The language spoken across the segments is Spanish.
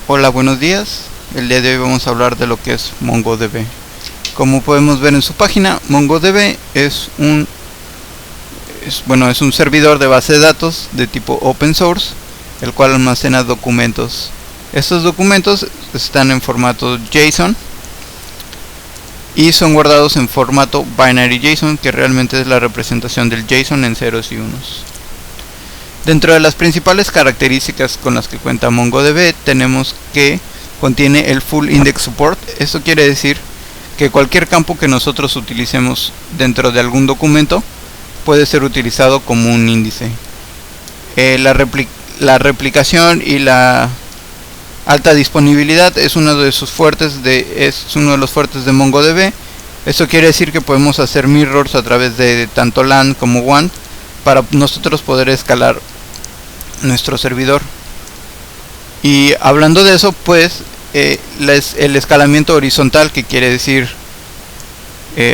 Hola, buenos días. El día de hoy vamos a hablar de lo que es MongoDB. Como podemos ver en su página, MongoDB es un servidor de base de datos de tipo open source, el cual almacena documentos. Estos documentos están en formato JSON y son guardados en formato binary JSON, que realmente es la representación del JSON en ceros y unos. Dentro de las principales características con las que cuenta MongoDB tenemos que contiene el Full Index Support. Esto quiere decir que cualquier campo que nosotros utilicemos dentro de algún documento puede ser utilizado como un índice. La replicación y la alta disponibilidad es uno de los fuertes de MongoDB. Esto quiere decir que podemos hacer mirrors a través de tanto LAN como WAN para nosotros poder escalar nuestro servidor. Y hablando de eso, pues el escalamiento horizontal, que quiere decir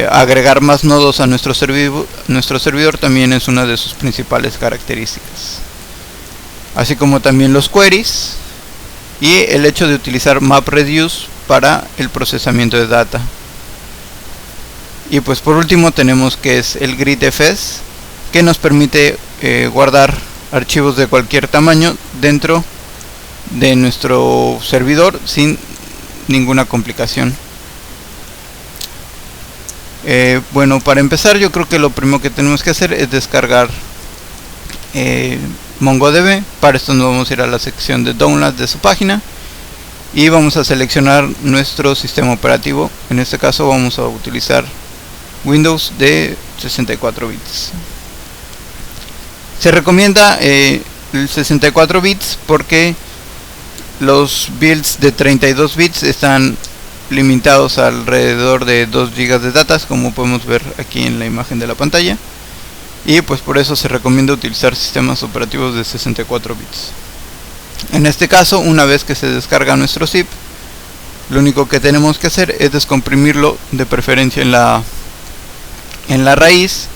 agregar más nodos a nuestro servidor, también es una de sus principales características, así como también los queries y el hecho de utilizar MapReduce para el procesamiento de data. Y pues por último tenemos que es el GridFS, que nos permite guardar archivos de cualquier tamaño dentro de nuestro servidor sin ninguna complicación. Bueno, para empezar, yo creo que lo primero que tenemos que hacer es descargar MongoDB. Para esto nos vamos a ir a la sección de Download de su página y vamos a seleccionar nuestro sistema operativo. En este caso vamos a utilizar Windows de 64 bits. Se recomienda el 64 bits porque los builds de 32 bits están limitados a alrededor de 2 GB de datos, como podemos ver aquí en la imagen de la pantalla, y pues por eso se recomienda utilizar sistemas operativos de 64 bits. En este caso, una vez que se descarga nuestro zip, lo único que tenemos que hacer es descomprimirlo, de preferencia en la raíz,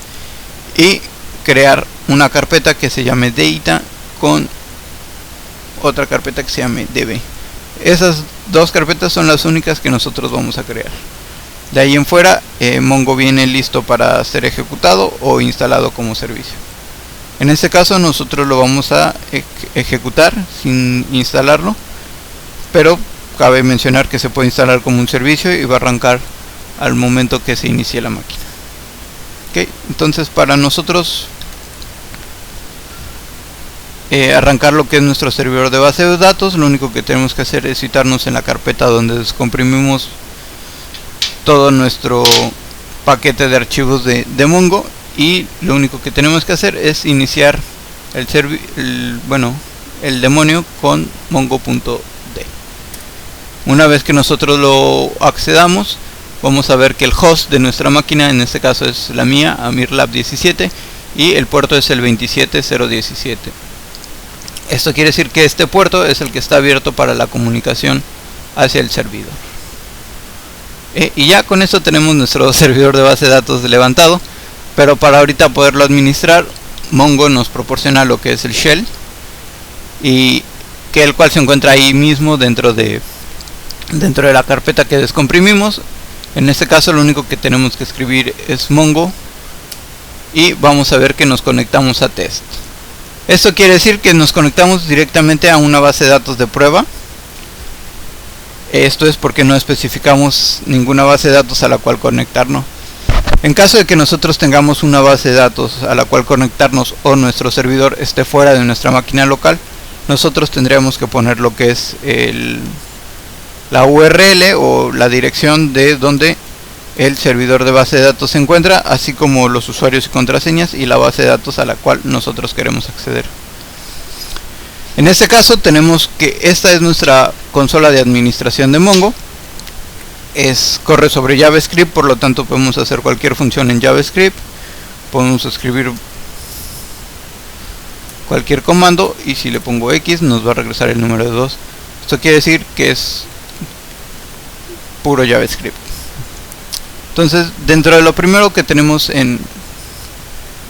y crear una carpeta que se llame data con otra carpeta que se llame db. Esas dos carpetas son las únicas que nosotros vamos a crear. De ahí en fuera, Mongo viene listo para ser ejecutado o instalado como servicio. En este caso nosotros lo vamos a ejecutar sin instalarlo, pero cabe mencionar que se puede instalar como un servicio y va a arrancar al momento que se inicie la máquina. Okay, entonces para nosotros arrancar lo que es nuestro servidor de base de datos, lo único que tenemos que hacer es citarnos en la carpeta donde descomprimimos todo nuestro paquete de archivos de Mongo, y lo único que tenemos que hacer es iniciar el demonio con mongo.d. Una vez que nosotros lo accedamos, vamos a ver que el host de nuestra máquina, en este caso es la mía, AmirLab17, y el puerto es el 27017. Esto quiere decir que este puerto es el que está abierto para la comunicación hacia el servidor. Y ya con esto tenemos nuestro servidor de base de datos levantado, pero para ahorita poderlo administrar, Mongo nos proporciona lo que es el shell, y que el cual se encuentra ahí mismo dentro de la carpeta que descomprimimos. En este caso lo único que tenemos que escribir es Mongo y vamos a ver que nos conectamos a test. Esto quiere decir que nos conectamos directamente a una base de datos de prueba. Esto es porque no especificamos ninguna base de datos a la cual conectarnos. En caso de que nosotros tengamos una base de datos a la cual conectarnos o nuestro servidor esté fuera de nuestra máquina local, nosotros tendríamos que poner lo que es la URL o la dirección de donde el servidor de base de datos se encuentra, así como los usuarios y contraseñas y la base de datos a la cual nosotros queremos acceder. En este caso tenemos que esta es nuestra consola de administración de Mongo. Corre sobre JavaScript, por lo tanto podemos hacer cualquier función en JavaScript, podemos escribir cualquier comando, y si le pongo X nos va a regresar el número de 2. Esto quiere decir que es puro JavaScript. Entonces, dentro de lo primero que tenemos en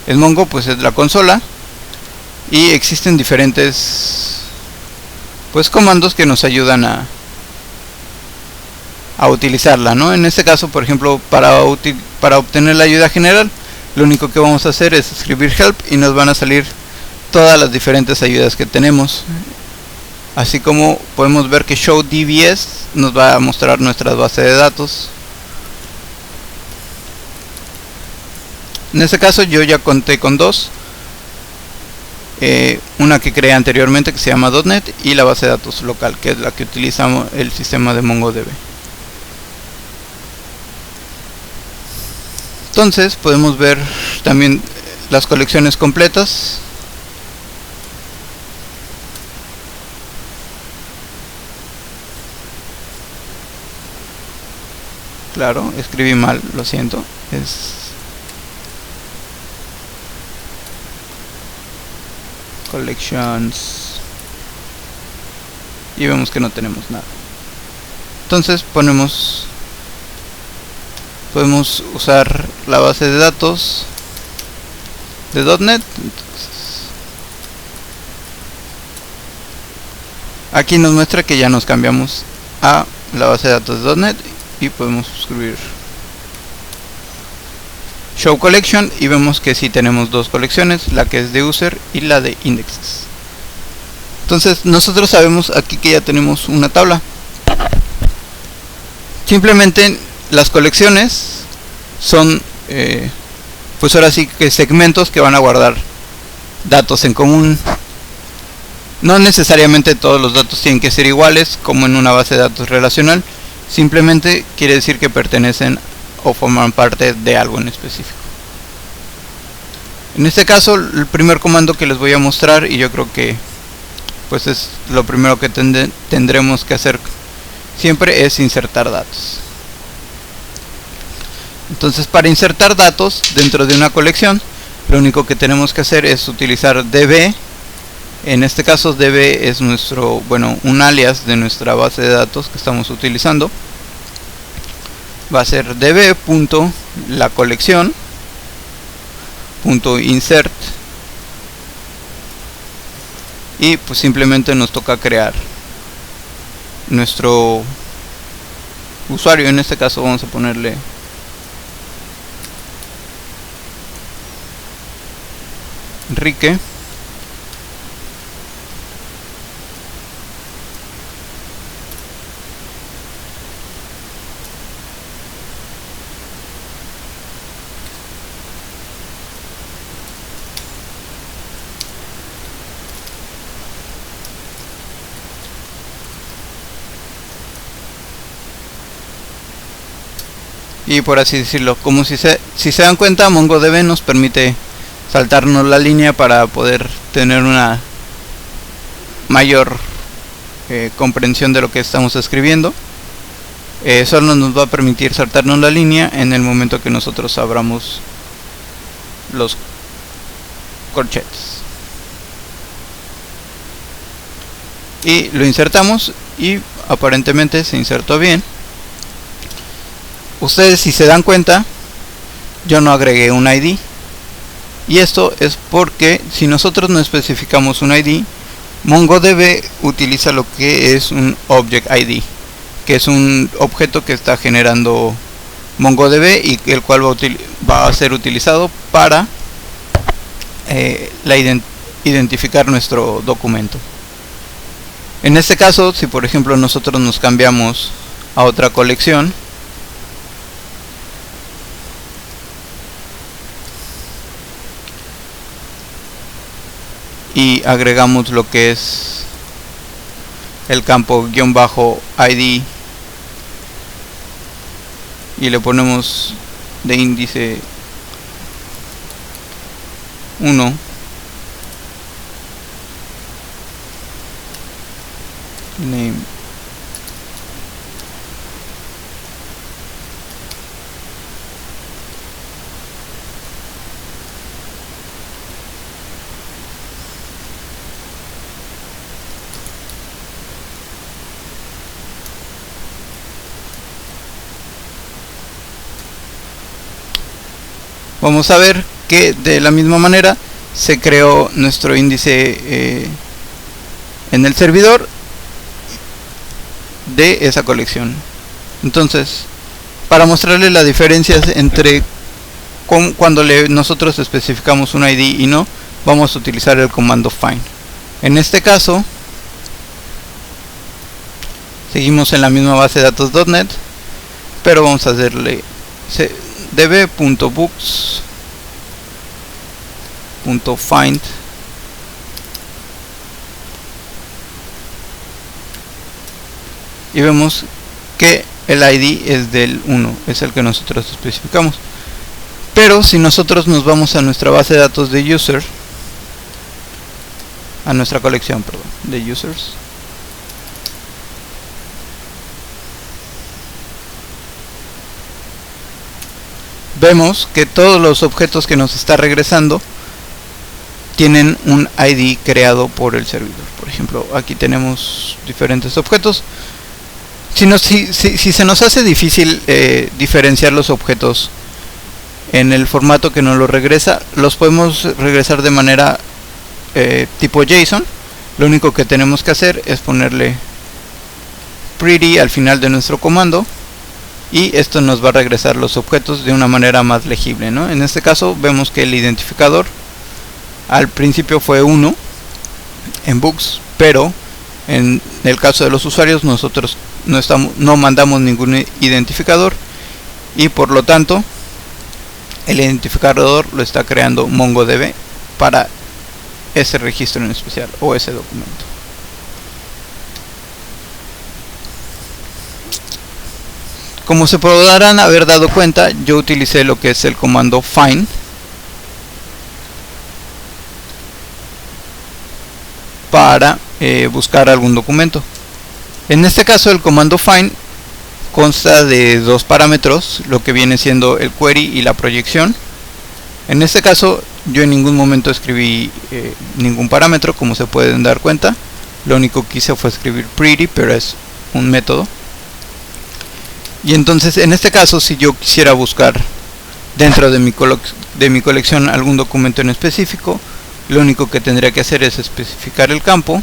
Mongo, pues es la consola, y existen diferentes pues comandos que nos ayudan a utilizarla, ¿no? En este caso, por ejemplo, para obtener la ayuda general, lo único que vamos a hacer es escribir help y nos van a salir todas las diferentes ayudas que tenemos. Así como podemos ver que show DBS nos va a mostrar nuestras bases de datos. En este caso yo ya conté con dos. Una que creé anteriormente que se llama .NET y la base de datos local, que es la que utilizamos el sistema de MongoDB. Entonces podemos ver también las colecciones completas. Claro, escribí mal, lo siento. Es collections y vemos que no tenemos nada. Entonces podemos usar la base de datos de .NET. Entonces, aquí nos muestra que ya nos cambiamos a la base de datos de .NET y podemos escribir show collection y vemos que sí tenemos dos colecciones, la que es de user y la de indexes. Entonces nosotros sabemos aquí que ya tenemos una tabla. Simplemente las colecciones son pues ahora sí que segmentos que van a guardar datos en común. No necesariamente todos los datos tienen que ser iguales como en una base de datos relacional, simplemente quiere decir que pertenecen o forman parte de algo en específico. En este caso el primer comando que les voy a mostrar, y yo creo que pues es lo primero que tendremos que hacer siempre, es insertar datos. Entonces, para insertar datos dentro de una colección, lo único que tenemos que hacer es utilizar db. En este caso db es nuestro, bueno, un alias de nuestra base de datos que estamos utilizando. Va a ser db.lacolección.insert y pues simplemente nos toca crear nuestro usuario. En este caso vamos a ponerle Enrique. Y por así decirlo, como si se dan cuenta, MongoDB nos permite saltarnos la línea para poder tener una mayor comprensión de lo que estamos escribiendo. Solo nos va a permitir saltarnos la línea en el momento que nosotros abramos los corchetes y lo insertamos y aparentemente se insertó bien. Ustedes, si se dan cuenta, yo no agregué un ID, y esto es porque si nosotros no especificamos un ID, MongoDB utiliza lo que es un Object ID, que es un objeto que está generando MongoDB y el cual va a ser utilizado para identificar nuestro documento. En este caso, si por ejemplo nosotros nos cambiamos a otra colección y agregamos lo que es el campo _ID y le ponemos de índice 1, name, vamos a ver que de la misma manera se creó nuestro índice en el servidor de esa colección. Entonces, para mostrarles las diferencias entre cuando nosotros especificamos un ID y no, vamos a utilizar el comando find. En este caso seguimos en la misma base de datos.net, pero vamos a hacerle db.books.find y vemos que el ID es del 1, es el que nosotros especificamos. Pero si nosotros nos vamos a nuestra base de datos de user, a nuestra colección, perdón, de users, vemos que todos los objetos que nos está regresando tienen un ID creado por el servidor. Por ejemplo, aquí tenemos diferentes objetos. Si se nos hace difícil diferenciar los objetos en el formato que nos lo regresa, los podemos regresar de manera tipo JSON. Lo único que tenemos que hacer es ponerle pretty al final de nuestro comando, y esto nos va a regresar los objetos de una manera más legible, ¿no? En este caso vemos que el identificador al principio fue 1 en books, pero en el caso de los usuarios nosotros no mandamos ningún identificador, y por lo tanto el identificador lo está creando MongoDB para ese registro en especial o ese documento. Como se podrán haber dado cuenta, yo utilicé lo que es el comando find para buscar algún documento. En este caso el comando find consta de dos parámetros, lo que viene siendo el query y la proyección. En este caso yo en ningún momento escribí ningún parámetro, como se pueden dar cuenta. Lo único que hice fue escribir pretty, pero es un método. Y entonces en este caso, si yo quisiera buscar dentro de mi colección algún documento en específico, lo único que tendría que hacer es especificar el campo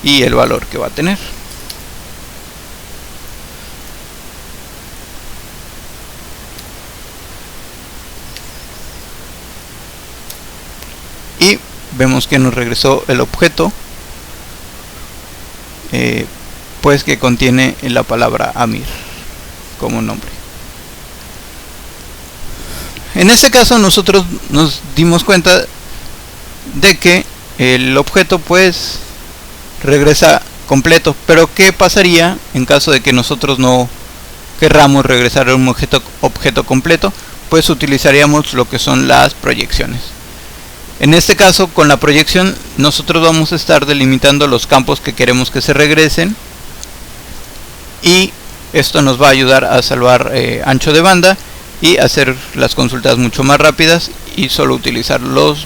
y el valor que va a tener. Y vemos que nos regresó el objeto pues que contiene la palabra Amir como nombre. En este caso nosotros nos dimos cuenta de que el objeto pues regresa completo, pero ¿qué pasaría en caso de que nosotros no querramos regresar a un objeto completo? Pues utilizaríamos lo que son las proyecciones. En este caso, con la proyección nosotros vamos a estar delimitando los campos que queremos que se regresen, y esto nos va a ayudar a salvar ancho de banda y hacer las consultas mucho más rápidas y solo utilizar los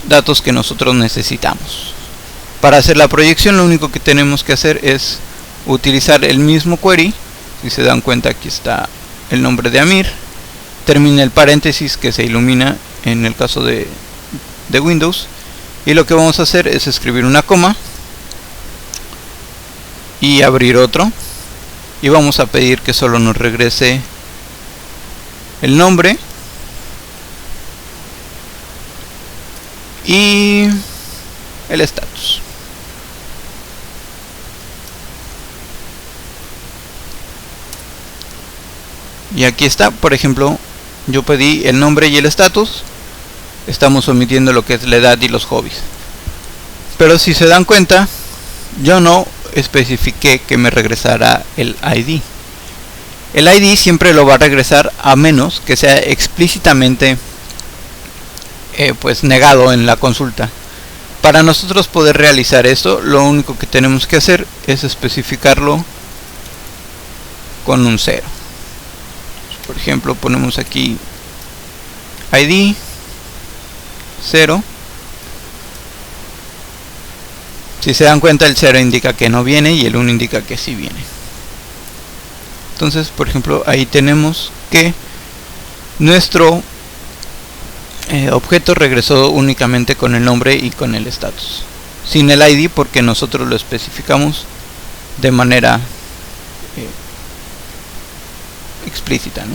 datos que nosotros necesitamos. Para hacer la proyección lo único que tenemos que hacer es utilizar el mismo query. Si se dan cuenta, aquí está el nombre de Amir, termina el paréntesis que se ilumina en el caso de Windows, y lo que vamos a hacer es escribir una coma y abrir otro, y vamos a pedir que solo nos regrese el nombre y el estatus. Y aquí está, por ejemplo, yo pedí el nombre y el estatus. Estamos omitiendo lo que es la edad y los hobbies. Pero si se dan cuenta, yo no especifiqué que me regresara el ID. El ID siempre lo va a regresar a menos que sea explícitamente pues negado en la consulta. Para nosotros poder realizar esto, lo único que tenemos que hacer es especificarlo con un 0. Por ejemplo, ponemos aquí ID 0. Si se dan cuenta, el 0 indica que no viene y el 1 indica que sí viene. Entonces, por ejemplo, ahí tenemos que nuestro objeto regresó únicamente con el nombre y con el estatus, sin el ID porque nosotros lo especificamos de manera explícita, ¿no?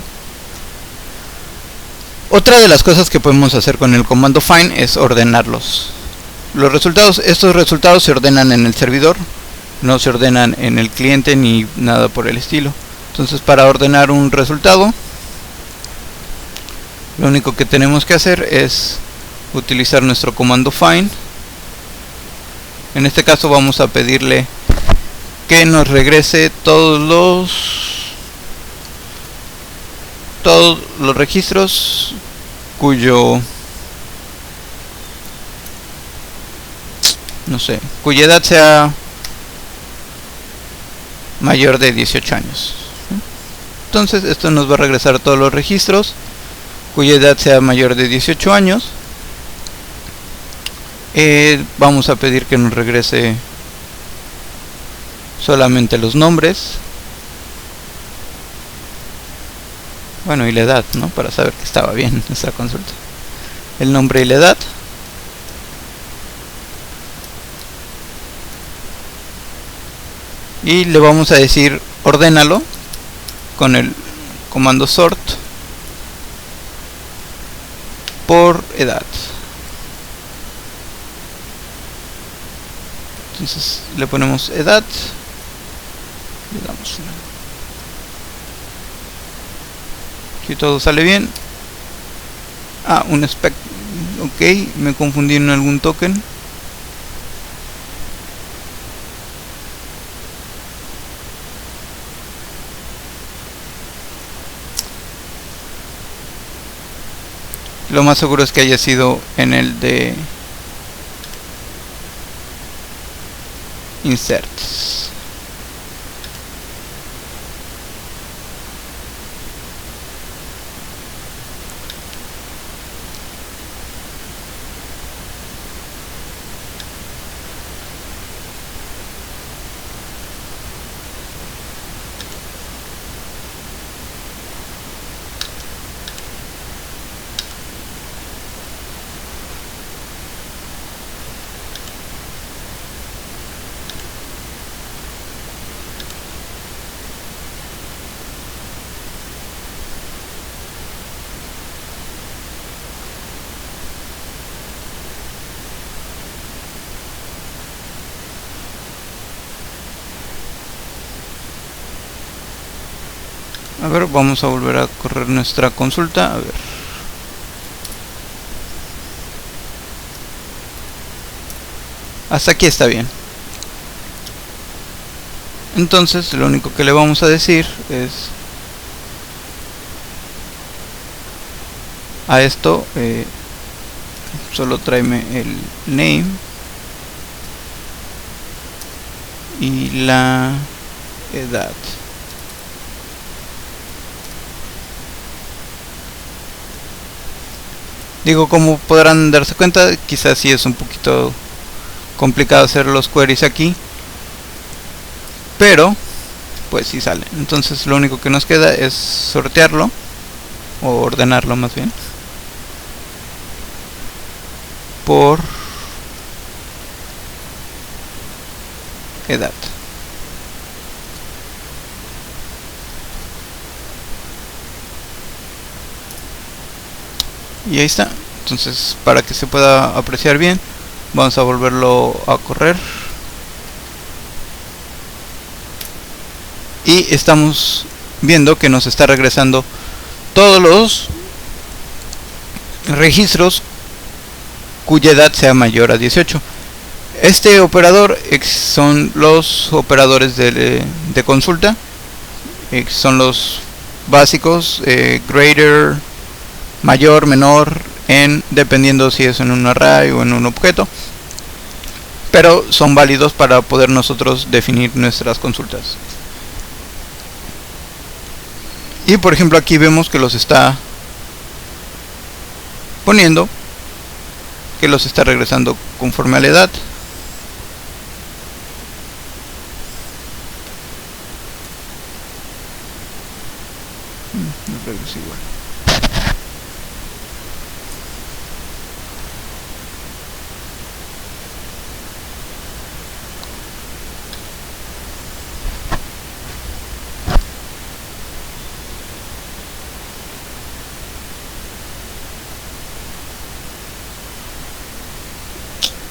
Otra de las cosas que podemos hacer con el comando find es ordenarlos. Los resultados, estos resultados se ordenan en el servidor, no se ordenan en el cliente ni nada por el estilo. Entonces, para ordenar un resultado, lo único que tenemos que hacer es utilizar nuestro comando find. En este caso vamos a pedirle que nos regrese todos los registros cuya edad sea mayor de 18 años. Entonces esto nos va a regresar todos los registros cuya edad sea mayor de 18 años. Vamos a pedir que nos regrese solamente los nombres, bueno, y la edad, ¿no? Para saber que estaba bien nuestra consulta. El nombre y la edad. Y le vamos a decir ordénalo con el comando sort por edad. Entonces le ponemos edad, le damos una. Si todo sale bien. Un spec. Ok, me confundí en algún token. Lo más seguro es que haya sido en el de inserts. A ver, vamos a volver a correr nuestra consulta. A ver. Hasta aquí está bien. Entonces, lo único que le vamos a decir es a esto, solo tráeme el name y la edad. Digo, como podrán darse cuenta, quizás sí es un poquito complicado hacer los queries aquí, pero pues sí sale. Entonces lo único que nos queda es sortearlo, o ordenarlo más bien, por edad. Y ahí está. Entonces, para que se pueda apreciar bien, vamos a volverlo a correr. Y estamos viendo que nos está regresando todos los registros cuya edad sea mayor a 18. Este operador son los operadores de consulta, son los básicos, greater, mayor, menor, dependiendo si es en un array o en un objeto, pero son válidos para poder nosotros definir nuestras consultas. Y por ejemplo aquí vemos que los está poniendo, que los está regresando conforme a la edad. No regresa igual.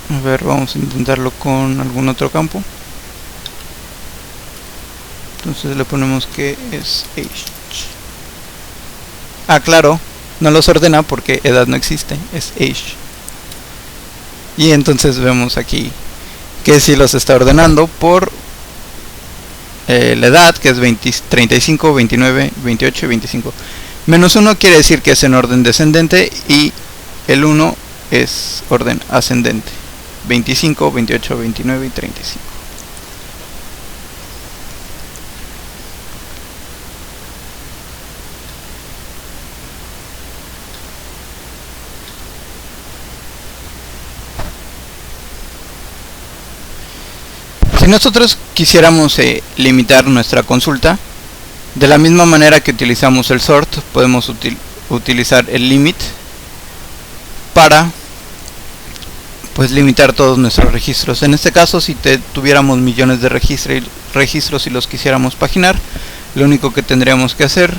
A ver, vamos a intentarlo con algún otro campo. Entonces le ponemos que es age. Ah, claro, no los ordena porque edad no existe, es age. Y entonces vemos aquí que si los está ordenando por la edad, que es 20, 35, 29, 28 y 25. Menos 1 quiere decir que es en orden descendente y el 1 es orden ascendente. 25, 28, 29 y 35. Si nosotros quisiéramos limitar nuestra consulta, de la misma manera que utilizamos el sort, podemos utilizar el limit para pues limitar todos nuestros registros. En este caso, si tuviéramos millones de registros y los quisiéramos paginar, lo único que tendríamos que hacer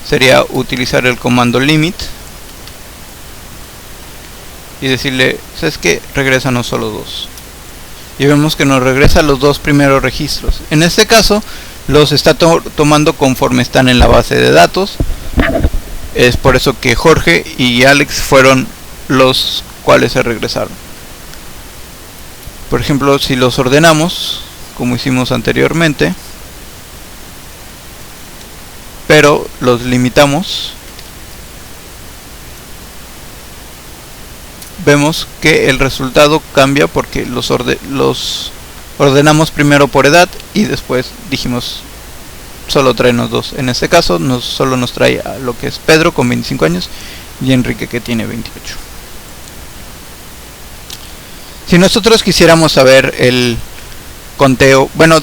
sería utilizar el comando limit y decirle, ¿sabes qué? Regrésanos solo 2. Y vemos que nos regresa los 2 primeros registros. En este caso los está tomando conforme están en la base de datos. Es por eso que Jorge y Alex fueron los cuales se regresaron. Por ejemplo, si los ordenamos como hicimos anteriormente, pero los limitamos, vemos que el resultado cambia porque los ordenamos primero por edad y después dijimos solo tráenos 2. En este caso solo nos trae a lo que es Pedro con 25 años y Enrique que tiene 28. Si nosotros quisiéramos saber el conteo, bueno,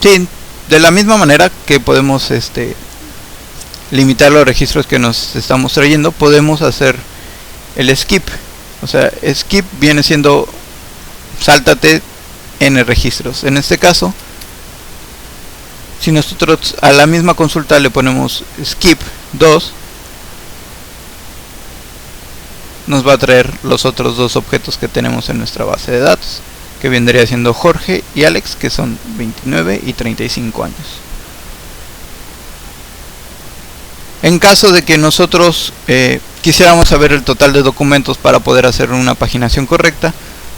sí, de la misma manera que podemos limitar los registros que nos estamos trayendo, podemos hacer el skip. O sea, skip viene siendo sáltate n registros. En este caso, si nosotros a la misma consulta le ponemos skip 2, nos va a traer los otros 2 objetos que tenemos en nuestra base de datos, que vendría siendo Jorge y Alex, que son 29 y 35 años. En caso de que nosotros quisiéramos saber el total de documentos para poder hacer una paginación correcta,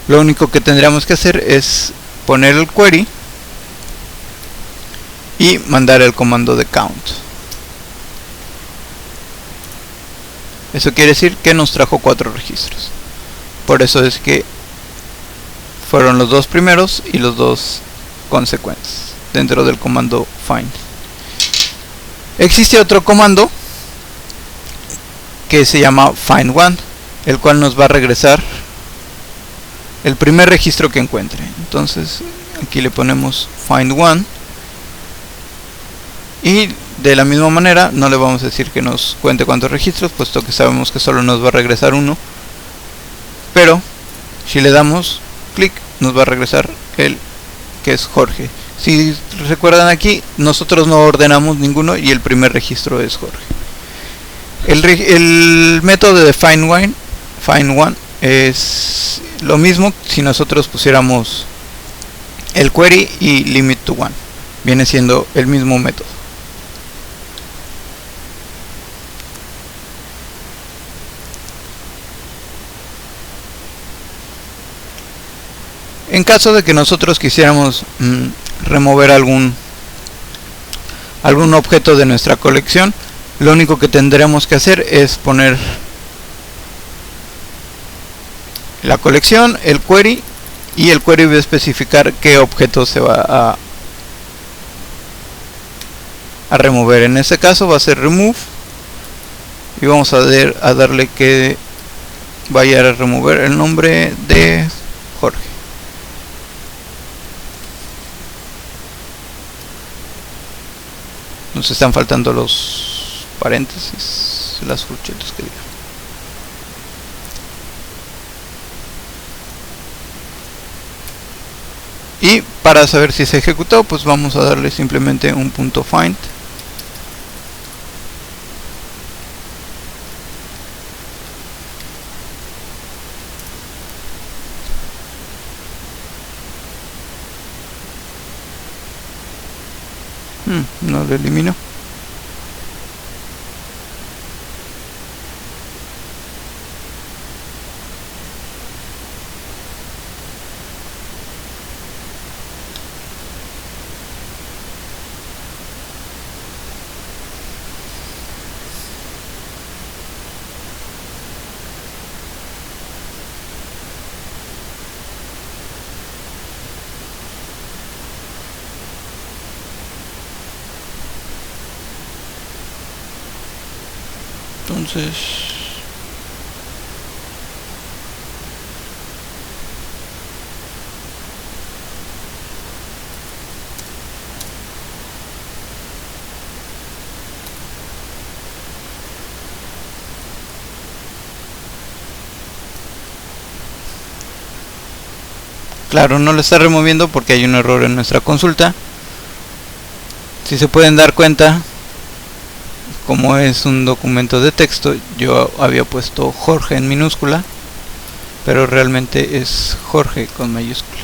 lo único que tendríamos que hacer es poner el query y mandar el comando de count. Eso quiere decir que nos trajo 4 registros. Por eso es que fueron los 2 primeros y los 2 consecuentes dentro del comando find. Existe otro comando que se llama find one, el cual nos va a regresar el primer registro que encuentre. Entonces aquí le ponemos find one y de la misma manera no le vamos a decir que nos cuente cuántos registros, puesto que sabemos que solo nos va a regresar uno, pero si le damos clic nos va a regresar el que es Jorge. Si recuerdan, aquí nosotros no ordenamos ninguno y el primer registro es Jorge. El método de find one es lo mismo si nosotros pusiéramos el query y limit to one, viene siendo el mismo método. En caso de que nosotros quisiéramos remover algún objeto de nuestra colección, lo único que tendremos que hacer es poner la colección, el query, y el query va a especificar qué objeto se va a remover. En este caso va a ser remove y vamos a darle que vaya a remover el nombre de Jorge. Nos están faltando los paréntesis, las corchetas que diga. Y para saber si se ejecutó, pues vamos a darle simplemente un punto find. No lo elimino. Entonces claro, no lo está removiendo porque hay un error en nuestra consulta. Si se pueden dar cuenta, como es un documento de texto, yo había puesto Jorge en minúscula, pero realmente es Jorge con mayúscula.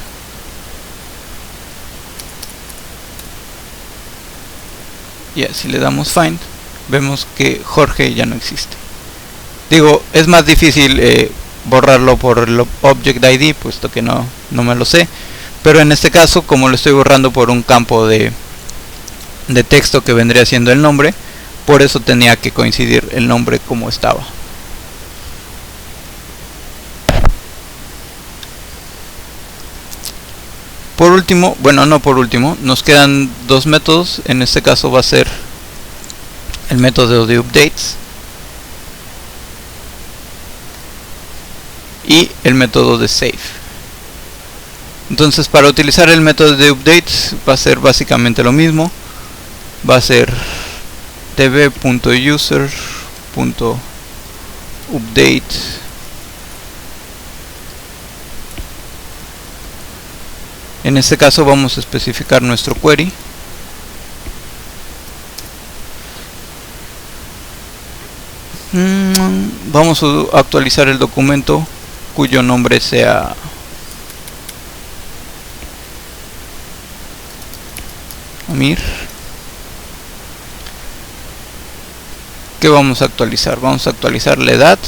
Y si le damos find, vemos que Jorge ya no existe. Digo, es más difícil borrarlo por el Object ID, puesto que no me lo sé, pero en este caso, como lo estoy borrando por un campo de texto que vendría siendo el nombre, por eso tenía que coincidir el nombre como estaba. Por último, bueno, no por último, nos quedan dos métodos. En este caso va a ser el método de updates y el método de save. Entonces, para utilizar el método de updates va a ser básicamente lo mismo. Va a ser db.user.update en este caso vamos a especificar nuestro query. Vamos a actualizar el documento cuyo nombre sea Amir. ¿Qué vamos a actualizar? Vamos a actualizar la edad.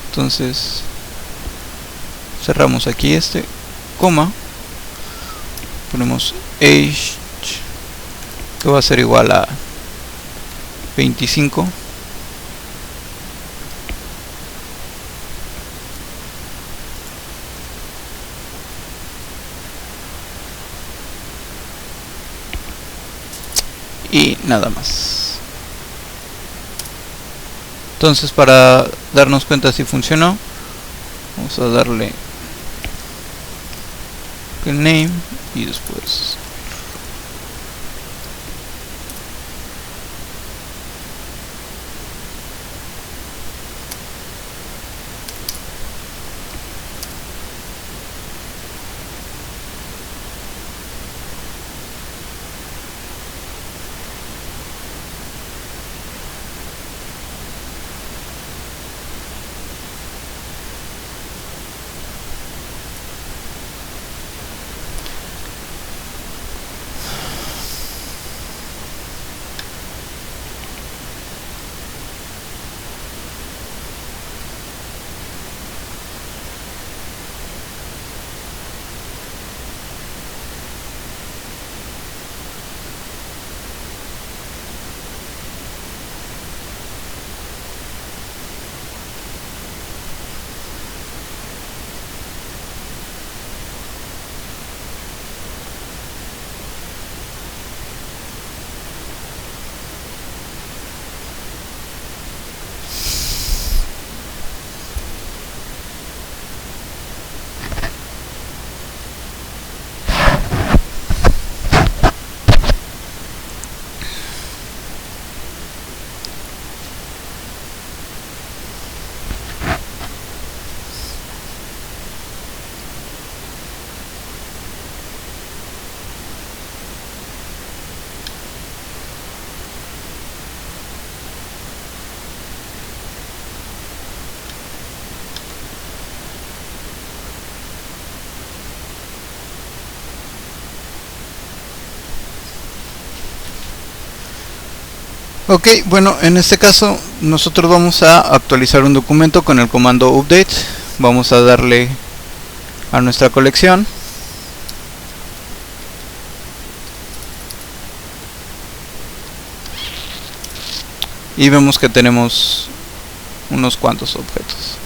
Entonces cerramos aquí coma, ponemos age, que va a ser igual a 25. Y nada más. Entonces, para darnos cuenta si funcionó, vamos a darle el name y después Ok, bueno, en este caso nosotros vamos a actualizar un documento con el comando update. Vamos a darle a nuestra colección y vemos que tenemos unos cuantos objetos.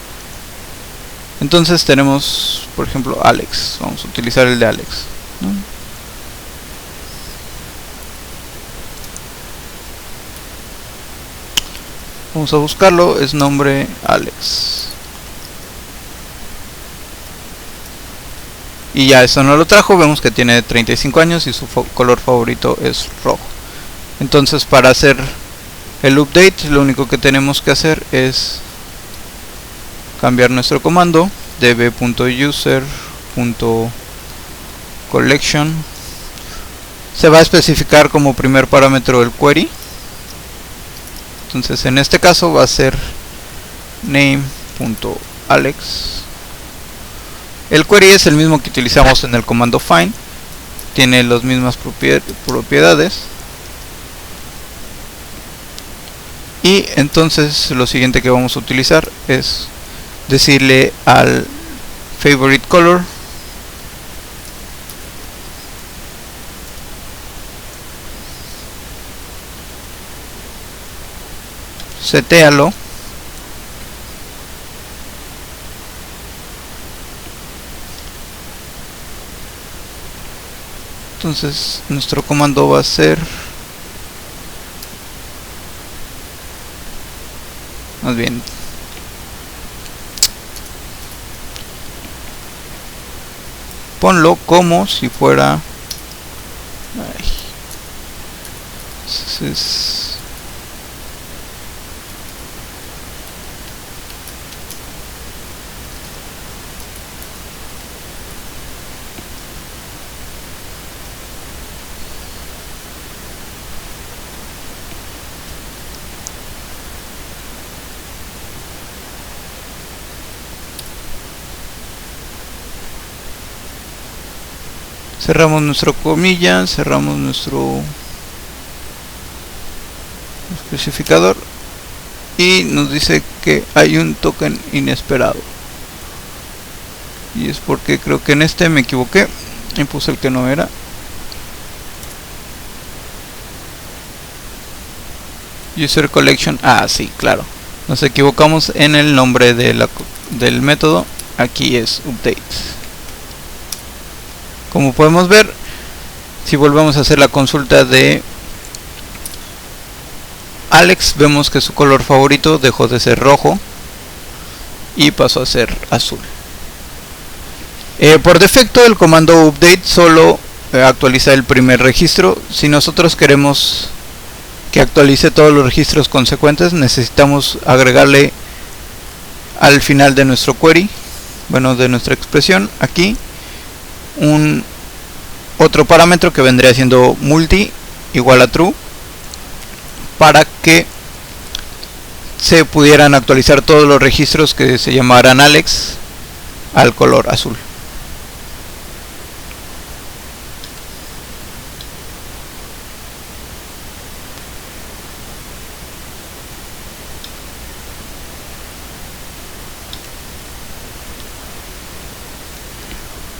Entonces tenemos, por ejemplo, Alex. Vamos a utilizar el de Alex, ¿no? Vamos a buscarlo, es nombre Alex. Y ya eso no lo trajo, vemos que tiene 35 años y su color favorito es rojo. Entonces para hacer el update lo único que tenemos que hacer es cambiar nuestro comando db.user.collection. Se va a especificar como primer parámetro el query. Entonces en este caso va a ser name.alex. El query es el mismo que utilizamos en el comando find, tiene las mismas propiedades. Y entonces lo siguiente que vamos a utilizar es decirle al favorite color setéalo entonces nuestro comando va a ser más bien ponlo como si fuera cerramos nuestro comilla, cerramos nuestro especificador y nos dice que hay un token inesperado, y es porque creo que en este me equivoqué y puse el que no era. User collection, sí, claro, nos equivocamos en el nombre de del método. Aquí es update. Como podemos ver, si volvemos a hacer la consulta de Alex, vemos que su color favorito dejó de ser rojo y pasó a ser azul. Por defecto el comando update solo actualiza el primer registro. Si nosotros queremos que actualice todos los registros consecuentes, necesitamos agregarle al final de nuestro query, bueno, de nuestra expresión, aquí otro parámetro que vendría siendo multi igual a true, para que se pudieran actualizar todos los registros que se llamaran Alex al color azul.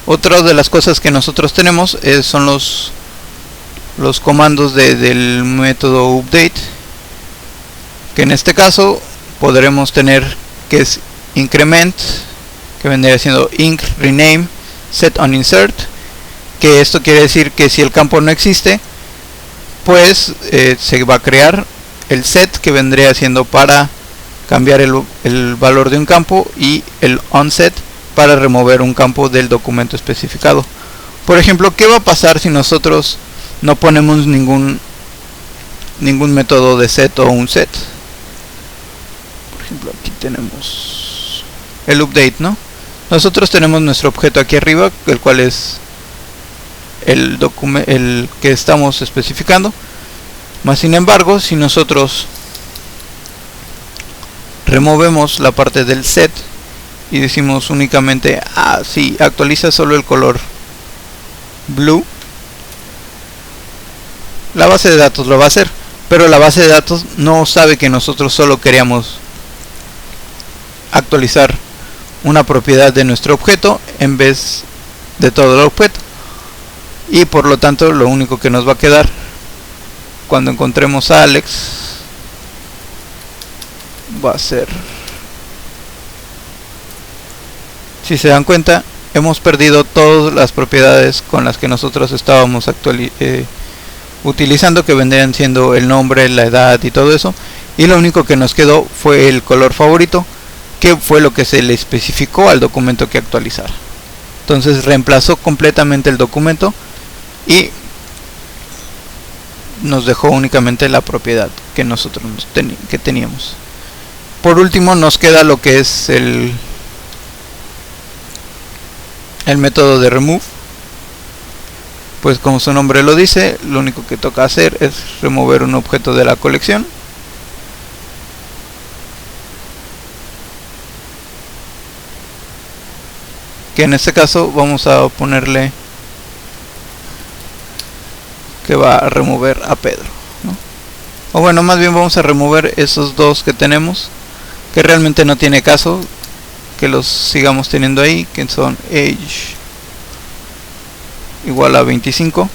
Otra de las cosas que nosotros tenemos son los comandos del método update, que en este caso podremos tener que es increment, que vendría siendo inc rename set on insert, que esto quiere decir que si el campo no existe, pues se va a crear el set, que vendría siendo para cambiar el valor de un campo, y el onset para remover un campo del documento especificado. Por ejemplo, ¿qué va a pasar si nosotros no ponemos ningún método de set o un set? Por ejemplo, aquí tenemos el update, ¿no? Nosotros tenemos nuestro objeto aquí arriba, el cual es el que estamos especificando. Más sin embargo, si nosotros removemos la parte del set y decimos únicamente sí, actualiza solo el color blue, la base de datos lo va a hacer, pero la base de datos no sabe que nosotros solo queríamos actualizar una propiedad de nuestro objeto en vez de todo el objeto, y por lo tanto lo único que nos va a quedar cuando encontremos a Alex va a ser, si se dan cuenta, hemos perdido todas las propiedades con las que nosotros estábamos utilizando, que vendrían siendo el nombre, la edad y todo eso, y lo único que nos quedó fue el color favorito, que fue lo que se le especificó al documento que actualizara. Entonces reemplazó completamente el documento y nos dejó únicamente la propiedad que nosotros teníamos. Por último nos queda lo que es el método de remove. Pues como su nombre lo dice, lo único que toca hacer es remover un objeto de la colección. Que en este caso vamos a ponerle que va a remover a Pedro, ¿no? O bueno, más bien vamos a remover esos dos que tenemos, que realmente no tiene caso que los sigamos teniendo ahí, que son age igual a 25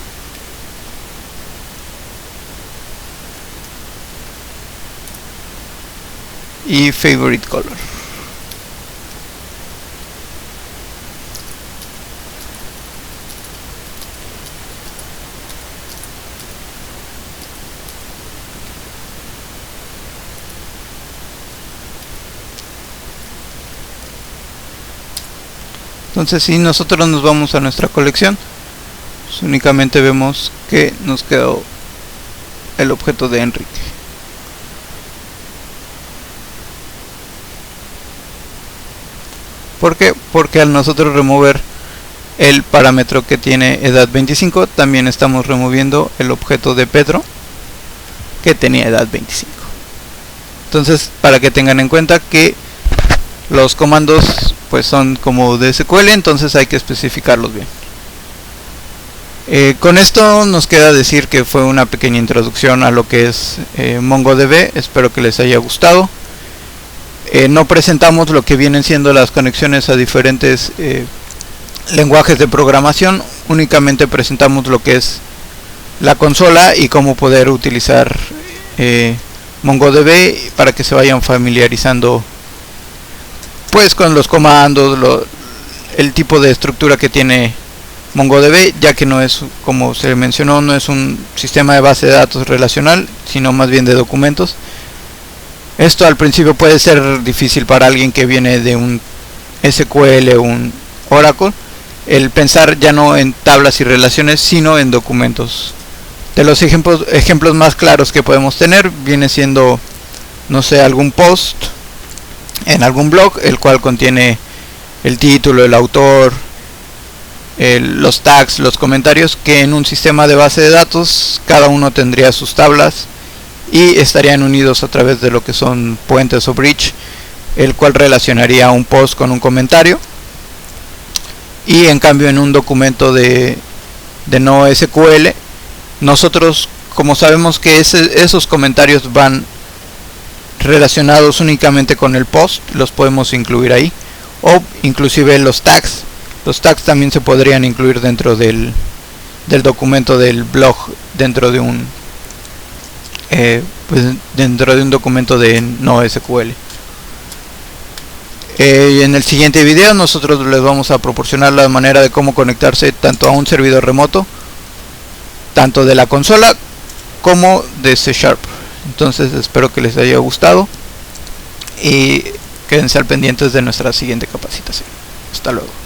y favorite color. Entonces si nosotros nos vamos a nuestra colección, pues únicamente vemos que nos quedó el objeto de Enrique. ¿Por qué? Porque al nosotros remover el parámetro que tiene edad 25, también estamos removiendo el objeto de Pedro que tenía edad 25. Entonces, para que tengan en cuenta que los comandos pues son como de SQL, entonces hay que especificarlos bien. Con esto nos queda decir que fue una pequeña introducción a lo que es MongoDB. Espero que les haya gustado. No presentamos lo que vienen siendo las conexiones a diferentes lenguajes de programación, únicamente presentamos lo que es la consola y cómo poder utilizar MongoDB para que se vayan familiarizando pues con los comandos, el tipo de estructura que tiene MongoDB, ya que no es, como se mencionó, no es un sistema de base de datos relacional, sino más bien de documentos. Esto al principio puede ser difícil para alguien que viene de un SQL o un Oracle, el pensar ya no en tablas y relaciones, sino en documentos. De los ejemplos más claros que podemos tener viene siendo, no sé, algún post en algún blog, el cual contiene el título, el autor, los tags, los comentarios, que en un sistema de base de datos cada uno tendría sus tablas y estarían unidos a través de lo que son puentes o bridge, el cual relacionaría un post con un comentario. Y en cambio en un documento de no SQL, nosotros, como sabemos que esos comentarios van relacionados únicamente con el post, los podemos incluir ahí, o inclusive los tags también se podrían incluir dentro del documento del blog, dentro de un documento de no SQL. En el siguiente video nosotros les vamos a proporcionar la manera de cómo conectarse tanto a un servidor remoto, tanto de la consola como de C#. Entonces espero que les haya gustado y quédense al pendientes de nuestra siguiente capacitación. Hasta luego.